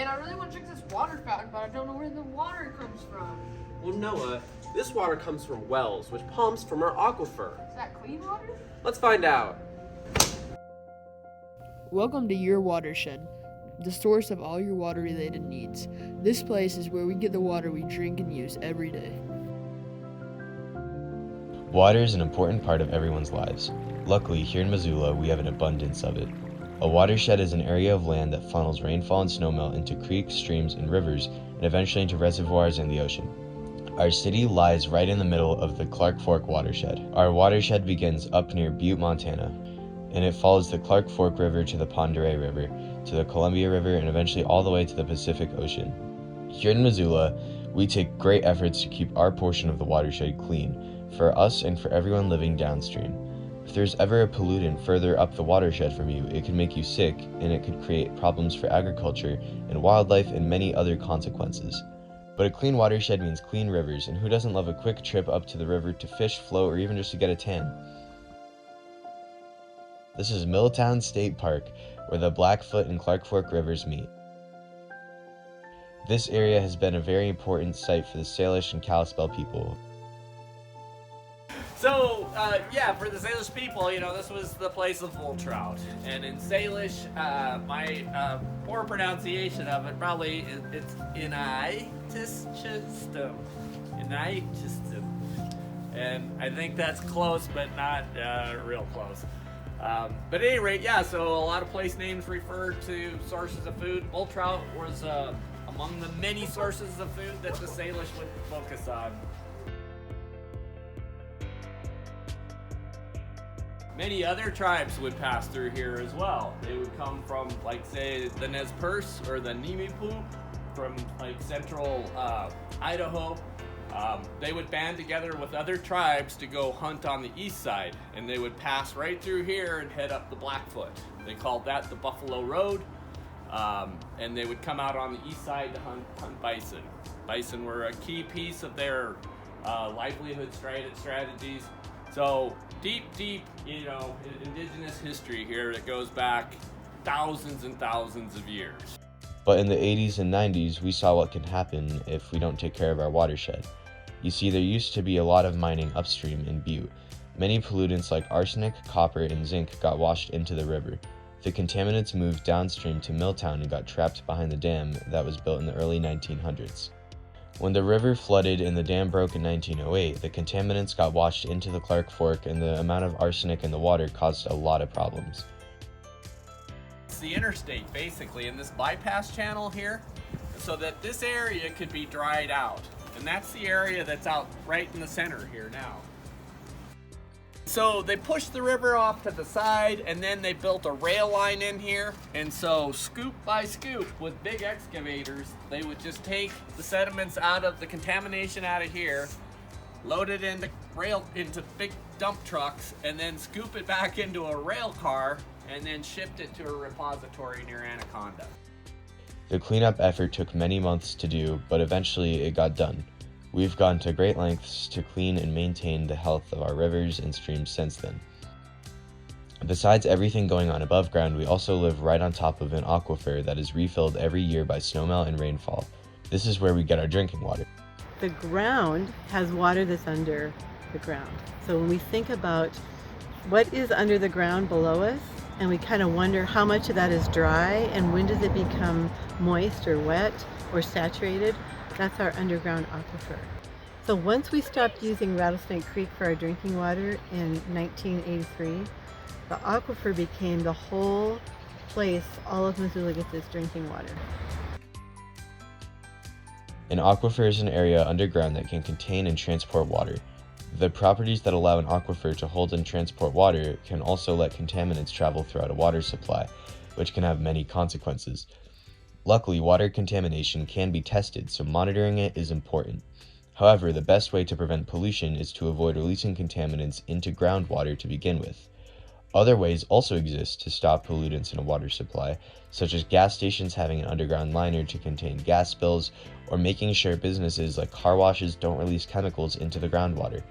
Man, I really want to drink this water fountain, but I don't know where the water comes from. Well, Noah, this water comes from wells, which pumps from our aquifer. Is that clean water? Let's find out. Welcome to your Watershed, the source of all your water-related needs. This place is where we get the water we drink and use every day. Water is an important part of everyone's lives. Luckily, here in Missoula, we have an abundance of it. A watershed is an area of land that funnels rainfall and snowmelt into creeks, streams, and rivers, and eventually into reservoirs and the ocean. Our city lies right in the middle of the Clark Fork watershed. Our watershed begins up near Butte, Montana, and it follows the Clark Fork River to the Pend Oreille River, to the Columbia River, and eventually all the way to the Pacific Ocean. Here in Missoula, we take great efforts to keep our portion of the watershed clean, for us and for everyone living downstream. If there's ever a pollutant further up the watershed from you, it can make you sick, and it could create problems for agriculture and wildlife and many other consequences. But a clean watershed means clean rivers, and who doesn't love a quick trip up to the river to fish, float, or even just to get a tan? This is Miltown State Park, where the Blackfoot and Clark Fork rivers meet. This area has been a very important site for the Salish and Kalispel people. So, for the Salish people, this was the place of bull trout. And in Salish, my poor pronunciation of it probably, it's Inaitishistum. Inaitistum. And I think that's close, but not real close. But at any rate, so a lot of place names refer to sources of food. Bull trout was among the many sources of food that the Salish would focus on. Many other tribes would pass through here as well. They would come from, say, the Nez Perce or the Nimipu, from central Idaho. They would band together with other tribes to go hunt on the east side, and they would pass right through here and head up the Blackfoot. They called that the Buffalo Road, and they would come out on the east side to hunt bison. Bison were a key piece of their livelihood strategies. So deep, indigenous history here that goes back thousands and thousands of years. But in the 80s and 90s, we saw what can happen if we don't take care of our watershed. You see, there used to be a lot of mining upstream in Butte. Many pollutants like arsenic, copper, and zinc got washed into the river. The contaminants moved downstream to Miltown and got trapped behind the dam that was built in the early 1900s. When the river flooded and the dam broke in 1908, the contaminants got washed into the Clark Fork, and the amount of arsenic in the water caused a lot of problems. It's the interstate, basically, in this bypass channel here, so that this area could be dried out. And that's the area that's out right in the center here now. So they pushed the river off to the side, and then they built a rail line in here. And so scoop by scoop with big excavators, they would just take the sediments out of the contamination out of here, load it into big dump trucks, and then scoop it back into a rail car, and then shipped it to a repository near Anaconda. The cleanup effort took many months to do, but eventually it got done. We've gone to great lengths to clean and maintain the health of our rivers and streams since then. Besides everything going on above ground, we also live right on top of an aquifer that is refilled every year by snowmelt and rainfall. This is where we get our drinking water. The ground has water that's under the ground. So when we think about what is under the ground below us, and we kind of wonder how much of that is dry and when does it become moist or wet or saturated, that's our underground aquifer. So once we stopped using Rattlesnake Creek for our drinking water in 1983, the aquifer became the whole place all of Missoula gets its drinking water. An aquifer is an area underground that can contain and transport water. The properties that allow an aquifer to hold and transport water can also let contaminants travel throughout a water supply, which can have many consequences. Luckily, water contamination can be tested, so monitoring it is important. However, the best way to prevent pollution is to avoid releasing contaminants into groundwater to begin with. Other ways also exist to stop pollutants in a water supply, such as gas stations having an underground liner to contain gas spills, or making sure businesses like car washes don't release chemicals into the groundwater.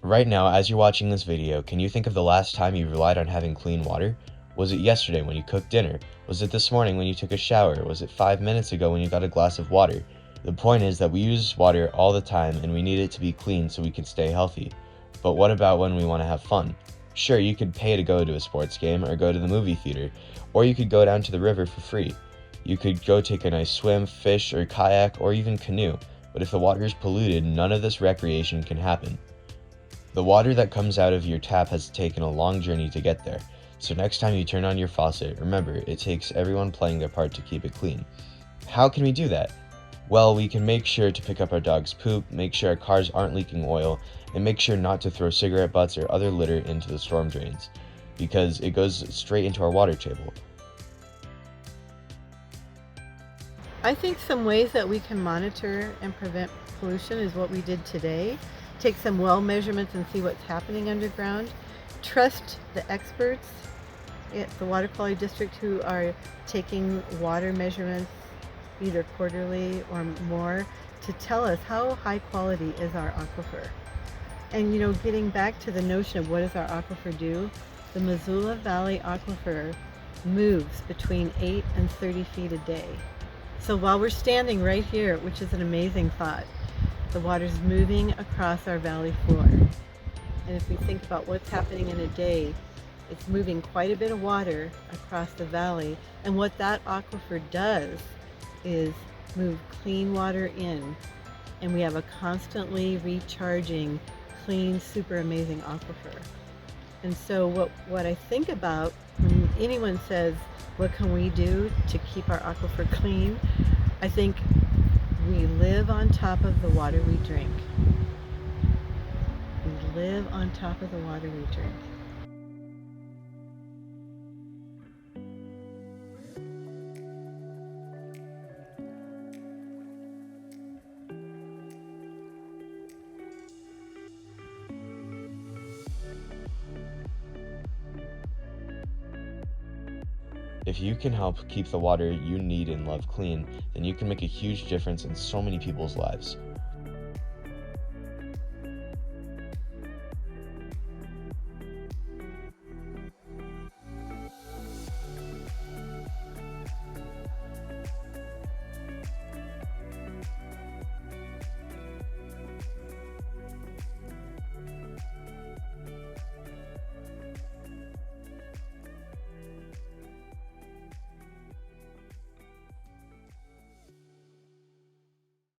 Right now, as you're watching this video, can you think of the last time you relied on having clean water? Was it yesterday when you cooked dinner? Was it this morning when you took a shower? Was it 5 minutes ago when you got a glass of water? The point is that we use water all the time and we need it to be clean so we can stay healthy. But what about when we want to have fun? Sure, you could pay to go to a sports game or go to the movie theater, or you could go down to the river for free. You could go take a nice swim, fish, or kayak, or even canoe, but if the water is polluted, none of this recreation can happen. The water that comes out of your tap has taken a long journey to get there, so next time you turn on your faucet, remember, it takes everyone playing their part to keep it clean. How can we do that? Well, we can make sure to pick up our dog's poop, make sure our cars aren't leaking oil, and make sure not to throw cigarette butts or other litter into the storm drains, because it goes straight into our water table. I think some ways that we can monitor and prevent pollution is what we did today. Take some well measurements and see what's happening underground. Trust the experts at the Water Quality District who are taking water measurements either quarterly or more to tell us how high quality is our aquifer. And getting back to the notion of what does our aquifer do, the Missoula Valley aquifer moves between 8 and 30 feet a day. So while we're standing right here, which is an amazing thought, the water's moving across our valley floor. And if we think about what's happening in a day, it's moving quite a bit of water across the valley. And what that aquifer does is move clean water in. And we have a constantly recharging, clean, super amazing aquifer. And so what I think about when anyone says, what can we do to keep our aquifer clean? I think we live on top of the water we drink. We live on top of the water we drink. If you can help keep the water you need and love clean, then you can make a huge difference in so many people's lives.